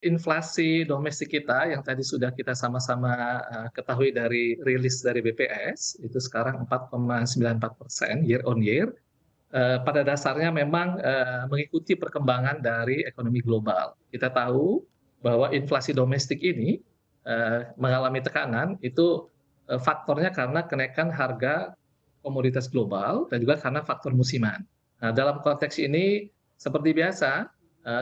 inflasi domestik kita yang tadi sudah kita sama-sama, ketahui dari rilis dari BPS, itu sekarang 4,94% year on year, pada dasarnya memang, mengikuti perkembangan dari ekonomi global. Kita tahu bahwa inflasi domestik ini, mengalami tekanan itu, faktornya karena kenaikan harga komoditas global dan juga karena faktor musiman. Nah, dalam konteks ini seperti biasa,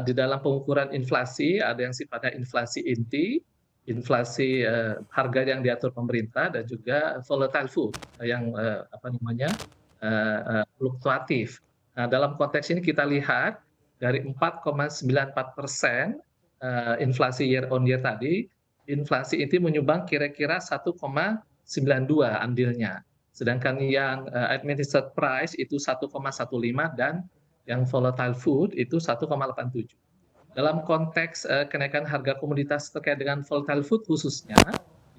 di dalam pengukuran inflasi ada yang sifatnya inflasi inti, inflasi, harga yang diatur pemerintah dan juga volatile food yang, apa namanya, fluktuatif. Nah, dalam konteks ini kita lihat dari 4,94%, inflasi year on year tadi, inflasi inti menyumbang kira-kira 1,92 andilnya. Sedangkan yang, administered price itu 1,15 dan yang volatile food itu 1,87. Dalam konteks, kenaikan harga komoditas terkait dengan volatile food khususnya,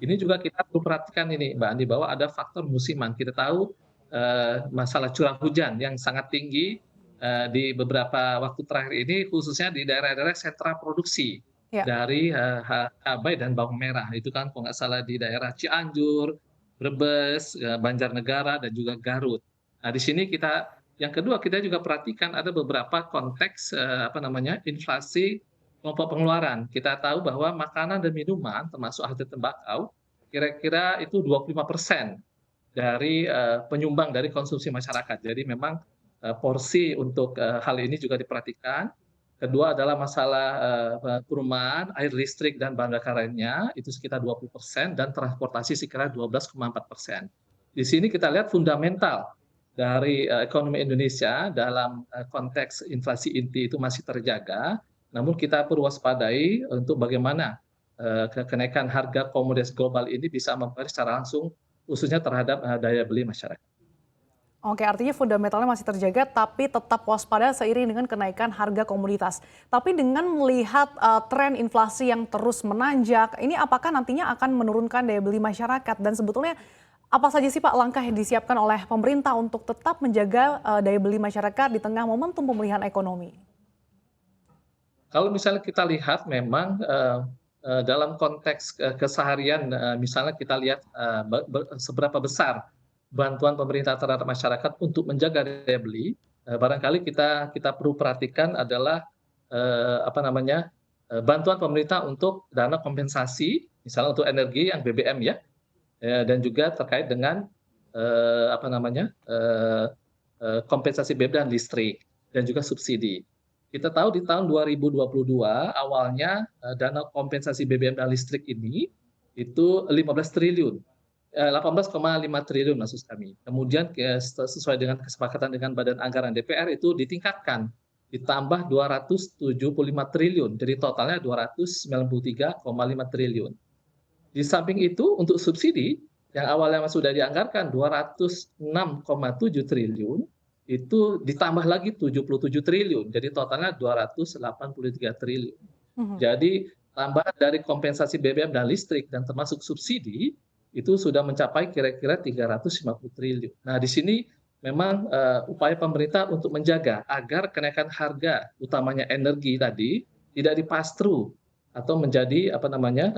ini juga kita perlu perhatikan ini Mbak Andi, bahwa ada faktor musiman. Kita tahu, masalah curah hujan yang sangat tinggi, di beberapa waktu terakhir ini khususnya di daerah-daerah sentra produksi Ya. dari, cabai dan bawang merah. Itu kan kalau nggak salah di daerah Cianjur, Brebes, Banjarnegara, dan juga Garut. Nah, di sini yang kedua kita juga perhatikan ada beberapa konteks, apa namanya, inflasi kelompok pengeluaran. Kita tahu bahwa makanan dan minuman termasuk hasil tembakau, kira-kira itu 25% dari, penyumbang dari konsumsi masyarakat. Jadi memang, porsi untuk, hal ini juga diperhatikan. Kedua adalah masalah, perumahan, air listrik dan bahan bakar lainnya, itu sekitar 20% dan transportasi sekitar 12,4%. Di sini kita lihat fundamental dari, ekonomi Indonesia dalam, konteks inflasi inti itu masih terjaga, namun kita perlu waspadai untuk bagaimana, kenaikan harga komoditas global ini bisa mempengaruhi secara langsung khususnya terhadap, daya beli masyarakat. Oke, artinya fundamentalnya masih terjaga, tapi tetap waspada seiring dengan kenaikan harga komoditas. Tapi dengan melihat tren inflasi yang terus menanjak, ini apakah nantinya akan menurunkan daya beli masyarakat? Dan sebetulnya apa saja sih Pak langkah yang disiapkan oleh pemerintah untuk tetap menjaga daya beli masyarakat di tengah momentum pemulihan ekonomi? Kalau misalnya kita lihat memang, dalam konteks, keseharian, misalnya kita lihat, seberapa besar bantuan pemerintah terhadap masyarakat untuk menjaga daya beli, barangkali kita perlu perhatikan adalah, apa namanya, bantuan pemerintah untuk dana kompensasi, misalnya untuk energi yang BBM ya, dan juga terkait dengan, apa namanya, kompensasi BBM dan listrik, dan juga subsidi. Kita tahu di tahun 2022 awalnya, dana kompensasi BBM dan listrik ini, itu 15 triliun, 18,5 triliun maksud kami. Kemudian sesuai dengan kesepakatan dengan Badan Anggaran DPR itu ditingkatkan, ditambah 275 triliun, jadi totalnya 293,5 triliun. Di samping itu untuk subsidi yang awalnya sudah dianggarkan 206,7 triliun, itu ditambah lagi 77 triliun, jadi totalnya 283 triliun. Mhm. Jadi tambahan dari kompensasi BBM dan listrik dan termasuk subsidi, itu sudah mencapai kira-kira 350 triliun. Nah, di sini memang, upaya pemerintah untuk menjaga agar kenaikan harga, utamanya energi tadi, tidak di-pass-through atau menjadi apa namanya,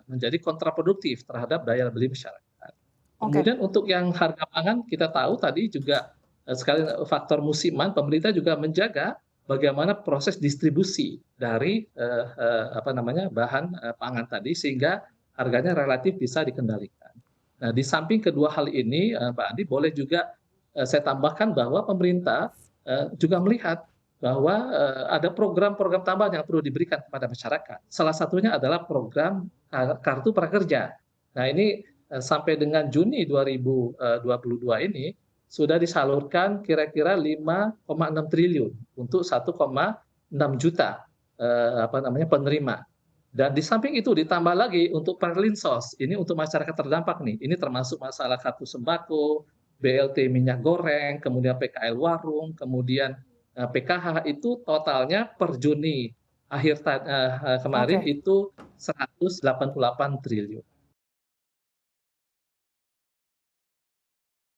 menjadi kontraproduktif terhadap daya beli masyarakat. Oke. Kemudian untuk yang harga pangan kita tahu tadi juga, sekali faktor musiman, pemerintah juga menjaga bagaimana proses distribusi dari, apa namanya, bahan, pangan tadi sehingga harganya relatif bisa dikendalikan. Nah, di samping kedua hal ini, Mbak Andi, boleh juga, saya tambahkan bahwa pemerintah, juga melihat bahwa, ada program-program tambahan yang perlu diberikan kepada masyarakat. Salah satunya adalah program, Kartu Prakerja. Nah, ini, sampai dengan Juni 2022 ini, sudah disalurkan kira-kira 5,6 triliun untuk 1,6 juta, apa namanya, penerima. Dan di samping itu ditambah lagi untuk Perlinsos, ini untuk masyarakat terdampak nih, ini termasuk masalah kartu sembako, BLT minyak goreng, kemudian PKL warung, kemudian, PKH itu totalnya per Juni kemarin Oke. itu 188 triliun.